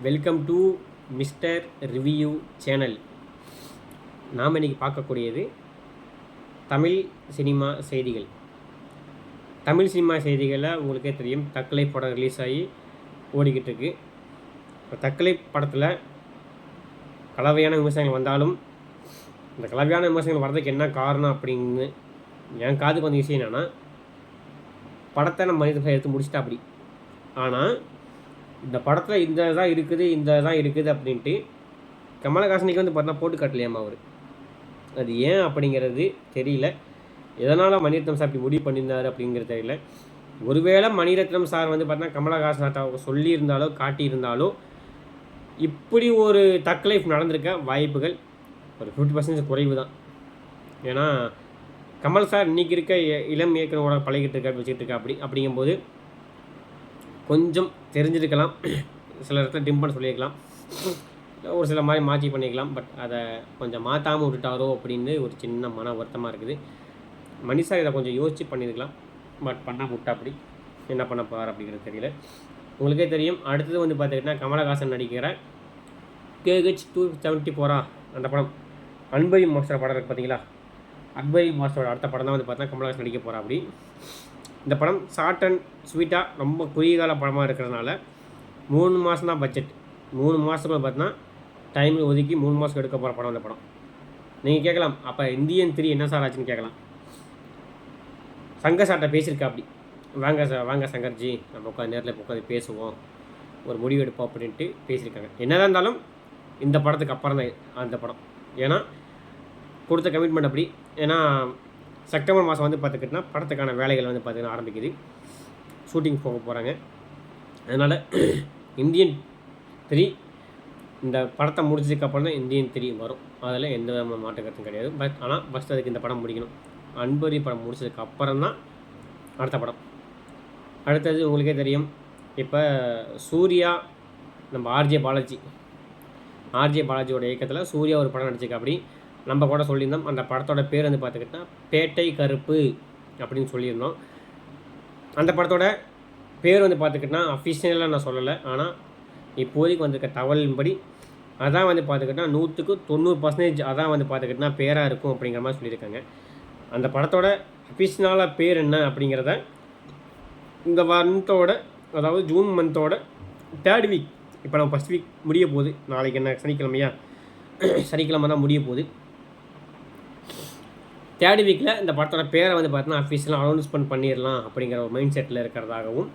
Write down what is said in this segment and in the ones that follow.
Welcome to mister review channel. நாம் இன்றைக்கி பார்க்கக்கூடியது தமிழ் சினிமா செய்திகள். தமிழ் சினிமா செய்திகளில் உங்களுக்கே தெரியும், தக்கலை படம் ரிலீஸ் ஆகி ஓடிக்கிட்டு இருக்கு. தக்கலை படத்தில் கலவையான விமர்சனங்கள் வந்தாலும் இந்த கலவையான விமர்சனங்கள் வர்றதுக்கு என்ன காரணம் அப்படின்னு என் காதுக்கு வந்த விஷயம் என்னென்னா, படத்தை நம்ம மனிதர்கள் எடுத்து முடிச்சிட்டா அப்படி. ஆனால் இந்த படத்தில் இந்த தான் இருக்குது அப்படின்ட்டு கமலஹாசனுக்கு வந்து பார்த்தா போட்டு காட்டலையாமா அவர். அது ஏன் அப்படிங்கிறது தெரியல. எதனால் மணிரத்னம் சார் இப்படி முடிவு பண்ணியிருந்தார் அப்படிங்கிறது தெரியல. ஒருவேளை மணிரத்னம் சார் வந்து பார்த்தா கமலஹாசன் சொல்லியிருந்தாலோ காட்டியிருந்தாலோ இப்படி ஒரு தக் லைஃப் நடந்திருக்க வாய்ப்புகள் ஒரு 50% குறைவு தான். ஏன்னா கமல் சார் இன்றைக்கி இருக்க இளம் இயக்குனரோட பழகிட்டு இருக்கா வச்சுக்கிட்டு இருக்கா அப்படிங்கும்போது கொஞ்சம் தெரிஞ்சிருக்கலாம். சில இடத்துல டிம்பன் சொல்லியிருக்கலாம், ஒரு சில மாதிரி மாற்றி பண்ணிக்கலாம். பட் அதை கொஞ்சம் மாற்றாமல் விட்டுட்டாரோ அப்படின்னு ஒரு சின்ன மன வருத்தமாக இருக்குது. மணி சார் இதை கொஞ்சம் யோசித்து பண்ணியிருக்கலாம். பட் பண்ணால் விட்டா அப்படி என்ன பண்ண போகிறார் அப்படிங்கிறது தெரியல. உங்களுக்கே தெரியும், அடுத்தது வந்து பார்த்துக்கிட்டிங்கன்னா கமலஹாசன் நடிக்கிற KH 274 அந்த படம் அன்பரி மாஸ்டர் படம் இருக்குது பார்த்தீங்களா. அன்பரி மாஸ்டரோட அடுத்த படம் தான் வந்து பார்த்தா கமலஹாசன் நடிக்க போகிறா அப்படி. இந்த படம் ஷார்ட் அண்ட் ஸ்வீட்டாக ரொம்ப குறுகிய கால படமாக இருக்கிறதுனால 3 மாதம் தான் பட்ஜெட். 3 மாதத்துக்குள்ள பார்த்தீங்கன்னா டைம் ஒதுக்கி 3 மாதத்துக்கு எடுக்க போகிற படம் அந்த படம். நீங்கள் கேட்கலாம், அப்போ இந்தியன் 3 என்ன சார் ஆச்சுன்னு கேட்கலாம். சங்கர் சார்கிட்ட பேசியிருக்கா அப்படி, வாங்க சங்கர்ஜி, நம்ம உட்காந்து நேரில் உட்காந்து பேசுவோம், ஒரு முடிவு எடுப்போம் அப்படின்ட்டு பேசியிருக்காங்க. என்னதான் இருந்தாலும் இந்த படத்துக்கு அப்புறம் தான் அந்த படம். ஏன்னா கொடுத்த கமிட்மெண்ட் அப்படி. ஏன்னா செப்டம்பர் மாதம் வந்து பார்த்துக்கிட்டிங்கன்னா படத்துக்கான வேலைகள் வந்து பார்த்திங்கன்னா ஆரம்பிக்குது, ஷூட்டிங் போக போகிறாங்க. அதனால் இந்தியன் 3 இந்த படத்தை முடிச்சதுக்கப்புறம் தான் இந்தியன் 3 வரும். அதில் எந்த விதமான மாற்று கருத்தும் கிடையாது. ஆனால் ஃபஸ்ட் அதுக்கு இந்த படம் முடிக்கணும். அன்பரி படம் முடிச்சதுக்கு அப்புறம் தான் அடுத்த படம். அடுத்தது உங்களுக்கே தெரியும், இப்போ சூர்யா நம்ம ஆர்ஜே பாலாஜியோட இயக்கத்தில் சூர்யா ஒரு படம் நடிச்சிருக்கா அப்படி. நம்ம கூட சொல்லியிருந்தோம், அந்த படத்தோட பேர் வந்து பார்த்துக்கிட்டா பேட்டை கருப்பு அப்படின்னு சொல்லியிருந்தோம். அந்த படத்தோட பேர் வந்து பார்த்துக்கிட்டா அஃபிஷியலாக நான் சொல்லலை, ஆனால் இப்போதைக்கு வந்திருக்க தகவலின்படி அதான் வந்து பார்த்துக்கிட்டா 100% அதான் வந்து பார்த்துக்கிட்டா பேராக இருக்கும் அப்படிங்கிற மாதிரி சொல்லியிருக்காங்க. அந்த படத்தோட அஃபிஷியலாக பேர் என்ன அப்படிங்கிறத இந்த மந்தோட, அதாவது ஜூன் மந்தோட 3rd வீக், இப்போ நம்ம ஃபஸ்ட் வீக் முடிய போகுது. நாளைக்கு என்ன சனிக்கிழமை தான் முடிய போகுது. 3rd வீக்கில் இந்த படத்தோட பேரை வந்து பார்த்தீங்கன்னா அஃபீஷியலாக அனௌன்ஸ்மெண்ட் பண்ணிடலாம் அப்படிங்கிற ஒரு மைண்ட் செட்டில் இருக்கிறதாகவும்,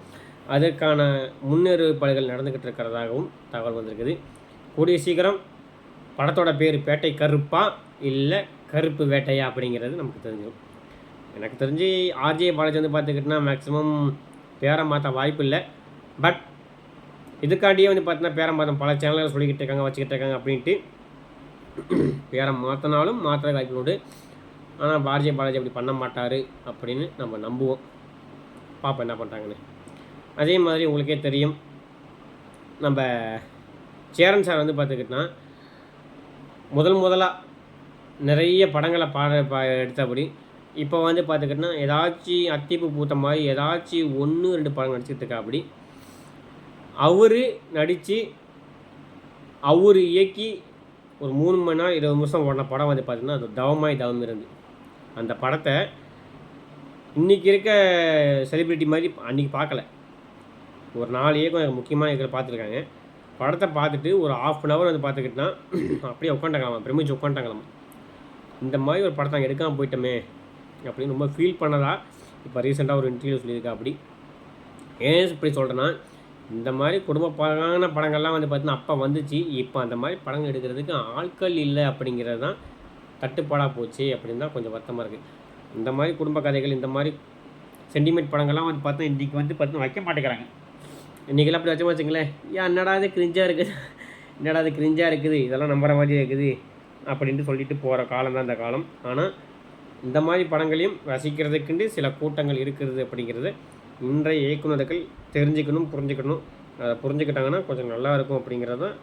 அதற்கான முன்னேற்பாடுகள் நடந்துக்கிட்டு இருக்கிறதாகவும் தகவல் வந்திருக்குது. கூடிய சீக்கிரம் படத்தோட பேர் பேட்டை கருப்பா இல்லை கருப்பு வேட்டையா அப்படிங்கிறது நமக்கு தெரிஞ்சிடும். எனக்கு தெரிஞ்சு ஆர்ஜே பாலாஜி வந்து பார்த்துக்கிட்டிங்கன்னா மேக்ஸிமம் பேரை மாற்ற வாய்ப்பு இல்லை. பட் இதுக்காண்டியே வந்து பார்த்தீங்கன்னா பேரை மாற்ற பல சேனல்கள் சொல்லிக்கிட்டு இருக்காங்க, வச்சுக்கிட்டு இருக்காங்க அப்படின்ட்டு. பேரை மாற்றினாலும் மாற்ற வாய்ப்பு உண்டு. ஆனால் ஆர்ஜே பாலாஜி அப்படி பண்ண மாட்டார் அப்படின்னு நம்ம நம்புவோம். பார்ப்போம் என்ன பண்ணுறாங்கன்னு. அதே மாதிரி உங்களுக்கே தெரியும், நம்ம சேரன் சார் வந்து பார்த்துக்கிட்டோன்னா முதலாக நிறைய படங்களை எடுத்தபடி இப்போ வந்து பார்த்துக்கிட்டோன்னா ஏதாச்சும் அத்திப்பு பூத்த மாதிரி ஏதாச்சும் 1-2 படம் நடிச்சிட்டு இருக்கா அப்படி. அவர் நடித்து அவர் இயக்கி ஒரு 3 மணி நேரம் 20 நிமிஷம் ஓடின படம் வந்து பார்த்திங்கன்னா அது தவம் இருந்து. அந்த படத்தை இன்றைக்கி இருக்க செலிப்ரிட்டி மாதிரி அன்றைக்கி பார்க்கல. ஒரு 4 இயக்கம் முக்கியமான இயக்கத்தில் பார்த்துருக்காங்க. படத்தை பார்த்துட்டு ஒரு 1/2 hour வந்து பார்த்துக்கிட்டோன்னா அப்படியே உட்காந்துட்டாங்களாம், பிரமிச்சு உட்காந்துட்டாங்களாம். இந்த மாதிரி ஒரு படத்தை நாங்கள் எடுக்காமல் போயிட்டோமே அப்படின்னு ரொம்ப ஃபீல் பண்ணதா இப்போ ரீசெண்டாக ஒரு இன்டர்வியூ சொல்லியிருக்கா அப்படி. ஏன் இப்படி சொல்கிறேன்னா, இந்த மாதிரி குடும்பப்பான படங்கள்லாம் வந்து பார்த்திங்கன்னா அப்போ வந்துச்சு. இப்போ அந்த மாதிரி படங்கள் எடுக்கிறதுக்கு ஆட்கள் இல்லை அப்படிங்கிறது தான் தட்டுப்பாடாக போச்சு அப்படின்னு தான் கொஞ்சம் வருத்தமாக இருக்குது. இந்த மாதிரி குடும்ப கதைகள், இந்த மாதிரி சென்டிமெண்ட் படங்கள்லாம் வந்து பார்த்தா இன்றைக்கி வந்து பார்த்தீங்கன்னா வைக்க மாட்டேங்கிறாங்க. இன்றைக்கெல்லாம் அப்படி வச்சோம் வச்சுங்களேன், என்னடா இது கிரிஞ்சாக இருக்குது, இதெல்லாம் நம்புற மாதிரி இருக்குது அப்படின்ட்டு சொல்லிட்டு போகிற காலம் தான் இந்த காலம். ஆனால் இந்த மாதிரி படங்களையும் ரசிக்கிறதுக்குண்டு சில கூட்டங்கள் இருக்கிறது அப்படிங்கிறது இன்றைய இயக்குநர்கள் தெரிஞ்சுக்கணும், புரிஞ்சுக்கணும். அதை புரிஞ்சுக்கிட்டாங்கன்னா கொஞ்சம் நல்லாயிருக்கும் அப்படிங்கிறது தான்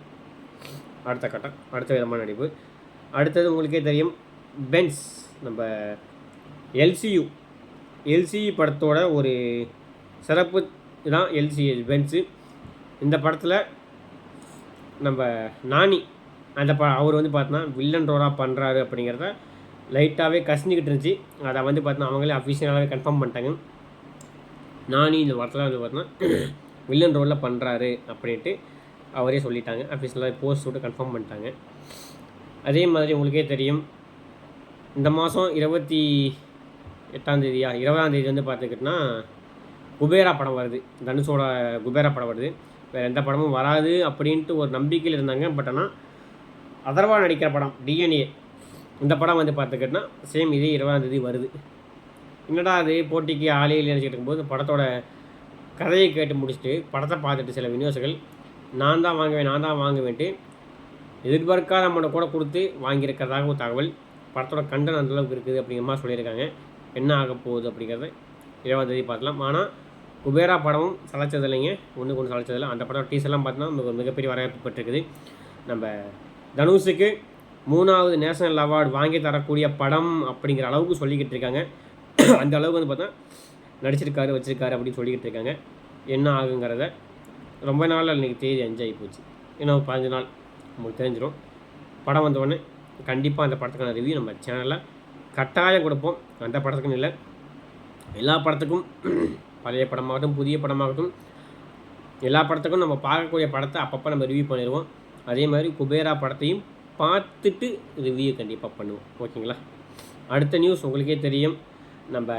அடுத்த கட்டம், அடுத்த விதமான நடிப்பு. அடுத்தது உங்களுக்கே தெரியும், பென்ஸ் நம்ம எல்சியு படத்தோட ஒரு சிறப்பு தான் பென்ஸு. இந்த படத்தில் நம்ம நானி அந்த அவர் வந்து பார்த்தோன்னா வில்லன் ரோலாக பண்ணுறாரு அப்படிங்கிறத லைட்டாகவே கசிஞ்சிக்கிட்டு இருந்துச்சு. அதை வந்து பார்த்தோன்னா அவங்களே அஃபிஷியலாகவே கன்ஃபார்ம் பண்ணிட்டாங்க. நானி இந்த படத்தில் வந்து பார்த்தோன்னா வில்லன் ரோலில் பண்ணுறாரு அப்படின்ட்டு அவரே சொல்லிட்டாங்க. அஃபிஷியலாக போஸ்ட் விட்டு கன்ஃபார்ம் பண்ணிட்டாங்க. அதே மாதிரி உங்களுக்கே தெரியும், இந்த மாதம் 28ஆம் தேதியா 20ஆம் தேதி வந்து பார்த்துக்கிட்டோன்னா குபேரா படம் வருது. தனுஷோட குபேரா படம் வருது. வேறு எந்த படமும் வராது அப்படின்ட்டு ஒரு நம்பிக்கையில் இருந்தாங்க. பட் ஆனால் அதர்வா நடிக்கிற படம் DNA இந்த படம் வந்து பார்த்துக்கிட்டோன்னா சேம் இதே 20ஆம் தேதி வருது. என்னடா அது போட்டிக்கு ஆளே இல்லை நினச்சிட்டு இருக்கும்போது படத்தோட கதையை கேட்டு முடிச்சுட்டு படத்தை பார்த்துட்டு சில விநியோகங்கள் நான் தான் வாங்குவேன்ட்டு எதிர்பார்க்காத அமௌண்ட்டை கூட கொடுத்து வாங்கியிருக்கிறதாக ஒரு தகவல். படத்தோட கண்டென்ட் அந்தளவுக்கு இருக்குது அப்படிங்கிற மாதிரி சொல்லியிருக்காங்க. என்ன ஆக போகுது அப்படிங்கிறத 20ஆம் தேதி பார்க்கலாம். ஆனால் குபேரா படமும் சளைச்சது இல்லைங்க, ஒன்று சளைச்சதில்லை. அந்த படம் டீசர்லாம் பார்த்தோன்னா ஒரு மிகப்பெரிய வரவேற்பு பெற்றிருக்குது. நம்ம தனுஷுக்கு 3வது நேஷனல் அவார்டு வாங்கி தரக்கூடிய படம் அப்படிங்கிற அளவுக்கு சொல்லிக்கிட்டு இருக்காங்க. அந்த அளவுக்கு வந்து பார்த்தா வச்சுருக்காரு அப்படின்னு சொல்லிக்கிட்டு இருக்காங்க. என்ன ஆகுங்கிறத ரொம்ப நாள் இன்றைக்கி தேதி 5 ஆகி போச்சு. இன்னும் 15 நாள் உங்களுக்கு தெரிஞ்சிடும். படம் வந்தோடனே கண்டிப்பாக அந்த படத்துக்கான ரிவ்யூ நம்ம சேனலில் கட்டாயம் கொடுப்போம். அந்த படத்துக்குன்னு இல்லை, எல்லா படத்துக்கும், பழைய படமாகட்டும் புதிய படமாகட்டும் எல்லா படத்துக்கும் நம்ம பார்க்கக்கூடிய படத்தை அப்பப்போ நம்ம ரிவ்யூ பண்ணிடுவோம். அதே மாதிரி குபேரா படத்தையும் பார்த்துட்டு ரிவ்யூ கண்டிப்பாக பண்ணுவோம். ஓகேங்களா? அடுத்த நியூஸ் உங்களுக்கே தெரியும், நம்ம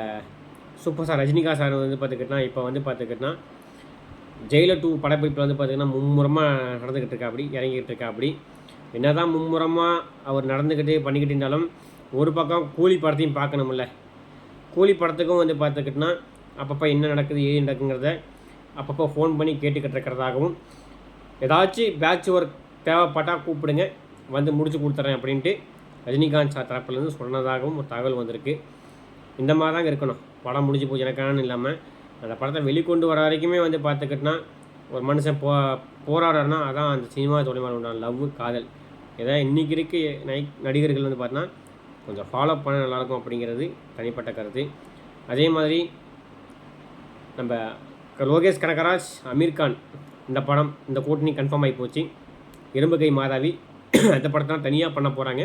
சூப்பர் ஸ்டார் ரஜினிகாந்த் சார் வந்து பார்த்துக்கிட்டோன்னா இப்போ வந்து பார்த்துக்கிட்டோன்னா ஜெயிலர் 2 படப்பிடிப்பில் வந்து பார்த்திங்கன்னா மும்முரமாக நடந்துக்கிட்டு இருக்கா, அப்படி இறங்கிக்கிட்டு இருக்கா. அப்படி என்ன தான் மும்முரமாக அவர் நடந்துக்கிட்டு பண்ணிக்கிட்டு இருந்தாலும் ஒரு பக்கம் கூலி படத்தையும் பார்க்கணுமில்ல. கூலி படத்துக்கும் வந்து பார்த்துக்கிட்டோன்னா அப்பப்போ என்ன நடக்குது ஏது நடக்குங்கிறத அப்பப்போ ஃபோன் பண்ணி கேட்டுக்கிட்டு இருக்கிறதாகவும், ஏதாச்சும் பேட்ச் ஒர்க் தேவைப்பட்டால் கூப்பிடுங்க வந்து முடிச்சு கொடுத்துட்றேன் அப்படின்ட்டு ரஜினிகாந்த் சார் தரப்புலேருந்து சொன்னதாகவும் ஒரு தகவல் வந்திருக்கு. இந்த மாதிரி தாங்க இருக்கணும். படம் முடிஞ்சு போச்சு எனக்கானு இல்லாமல் அந்த படத்தை வெளிக்கொண்டு வர வரைக்குமே வந்து பார்த்துக்கிட்டோன்னா ஒரு மனுஷன் போராடுறன்னா அதான் அந்த சினிமா தொழில்நுட்பம் உண்டான லவ் காதல். ஏதாவது இன்றைக்கி இருக்க நடிகர்கள் வந்து பார்த்தோன்னா கொஞ்சம் ஃபாலோ பண்ண நல்லாயிருக்கும் அப்படிங்கிறது தனிப்பட்ட கருத்து. அதே மாதிரி நம்ம லோகேஷ் கனகராஜ் அமீர் கான் இந்த படம் இந்த கூட்டணி கன்ஃபார்ம் ஆகி போச்சு. எறும்பு கை மாதாவி அந்த படத்தை தான் தனியாக பண்ண போகிறாங்க.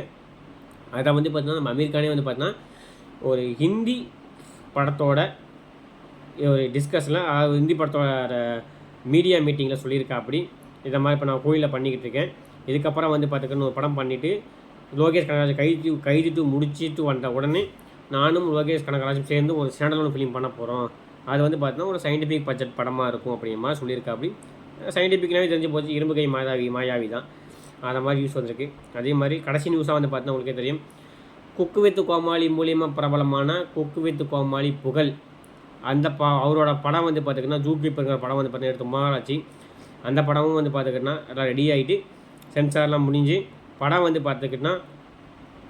அதை வந்து பார்த்தீங்கன்னா நம்ம அமீர் கானே வந்து பார்த்தீங்கன்னா ஒரு ஹிந்தி படத்தோட ஒரு டிஸ்கஷனில் அதாவது ஹிந்தி படத்தோட மீடியா மீட்டிங்கில் சொல்லியிருக்கா. அப்படி இதை மாதிரி இப்போ நான் கோயிலில் பண்ணிக்கிட்டு இருக்கேன். இதுக்கப்புறம் வந்து பார்த்துக்கணும் ஒரு படம் பண்ணிவிட்டு லோகேஷ் கனகராஜ் கைது முடிச்சுட்டு வந்த உடனே நானும் லோகேஷ் கனகராஜும் சேர்ந்து ஒரு ஸ்டாண்டலோன் ஃபிலிம் பண்ண போகிறோம். அது வந்து பார்த்தீங்கன்னா ஒரு சயின்டிஃபிக் பட்ஜெட் படமாக இருக்கும் அப்படிங்கிற மாதிரி சொல்லியிருக்கா. அப்படி சயின்டிஃபிக்னாவே தெரிஞ்சு போச்சு, இரும்பு கை மாயாவி தான் அந்த மாதிரி நியூஸ் வந்திருக்கு. அதே மாதிரி கடைசி நியூஸாக வந்து பார்த்தீங்கன்னா உங்களுக்கே தெரியும், குக்கு வித்து கோமாளி மூலியமாக பிரபலமான குக்கு வித்து கோமாளி புகழ் அந்த அவரோட படம் வந்து பார்த்திங்கன்னா ஜூகீப்பருங்கிற படம் வந்து பார்த்தீங்கன்னா எடுத்து மாறாச்சு. அந்த படமும் வந்து பார்த்துக்கிட்டோன்னா எல்லாம் ரெடி ஆகிட்டு சென்சார்லாம் முடிஞ்சு படம் வந்து பார்த்துக்கிட்டோன்னா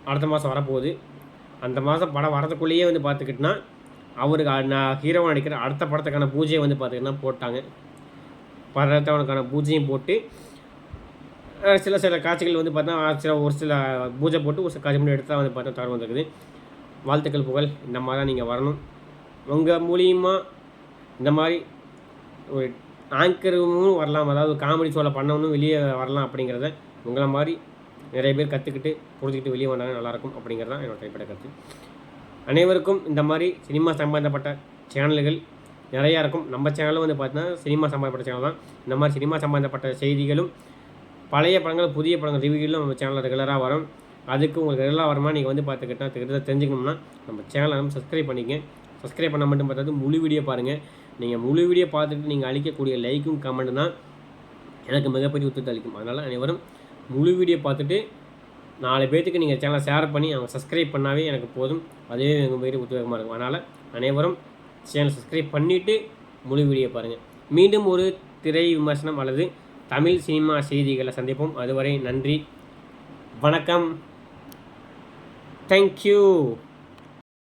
அடுத்த மாதம் வரப்போகுது. அந்த மாதம் படம் வரதுக்குள்ளேயே வந்து பார்த்துக்கிட்டோன்னா அவருக்கு நான் ஹீரோவாக நடிக்கிற அடுத்த படத்துக்கான பூஜையை வந்து பார்த்திங்கன்னா போட்டாங்க. படத்தவனுக்கான பூஜையும் போட்டு சில காட்சிகள் வந்து பார்த்தா ஒரு சில பூஜை போட்டு ஒரு சில காட்சி மட்டும் எடுத்தால் வந்து பார்த்தா தரம் வந்துருக்குது. வாழ்த்துக்கள் புகழ். இந்த மாதிரி தான் நீங்கள் வரணும். உங்கள் மூலியமாக இந்த மாதிரி ஒரு ஆங்கரும் வரலாம், அதாவது காமெடி ஷோவில் பண்ணவனும் வெளியே வரலாம் அப்படிங்கிறத உங்களை மாதிரி நிறைய பேர் கற்றுக்கிட்டு புரிஞ்சுக்கிட்டு வெளியே வந்தாங்க நல்லாயிருக்கும் அப்படிங்கிறது தான் என்னோடய கைப்பட கருத்து. அனைவருக்கும் இந்த மாதிரி சினிமா சம்பந்தப்பட்ட சேனல்கள் நிறையா இருக்கும். நம்ம சேனலும் வந்து பார்த்தீங்கன்னா சினிமா சம்பந்தப்பட்ட சேனல் தான். இந்த மாதிரி சினிமா சம்பந்தப்பட்ட செய்திகளும் பழைய படங்கள் புதிய படங்கள் ரிவ்யூகளும் நம்ம சேனலில் ரெகுலராக வரும். அதுக்கு உங்களுக்கு ரெகுலராக வருமா நீங்கள் வந்து பார்த்துக்கிட்டா தெரிஞ்சுக்கணும்னா நம்ம சேனலை நம்ம சப்ஸ்கிரைப் பண்ணிக்கங்க. சப்ஸ்கிரைப் பண்ண மட்டும் பார்த்தது முழு வீடியோ பாருங்கள். நீங்கள் முழு வீடியோ பார்த்துட்டு நீங்கள் அளிக்கக்கூடிய லைக்கும் கமெண்ட் தான் எனக்கு மிகப்பெரிய உத்தரவு அளிக்கும். அதனால் அனைவரும் முழு வீடியோ பார்த்துட்டு 4 பேர்த்துக்கு நீங்கள் சேனலை ஷேர் பண்ணி அவங்க சப்ஸ்கிரைப் பண்ணாவே எனக்கு போதும். அதுவே எங்கள் பெரிய உத்வேகமாக இருக்கும். அதனால் அனைவரும் சேனல் சப்ஸ்கிரைப் பண்ணிவிட்டு முழு வீடியோ பாருங்கள். மீண்டும் ஒரு திரை விமர்சனம் அல்லது தமிழ் சினிமா செய்திகளை சந்திப்போம். அதுவரை நன்றி, வணக்கம், தேங்க்யூ.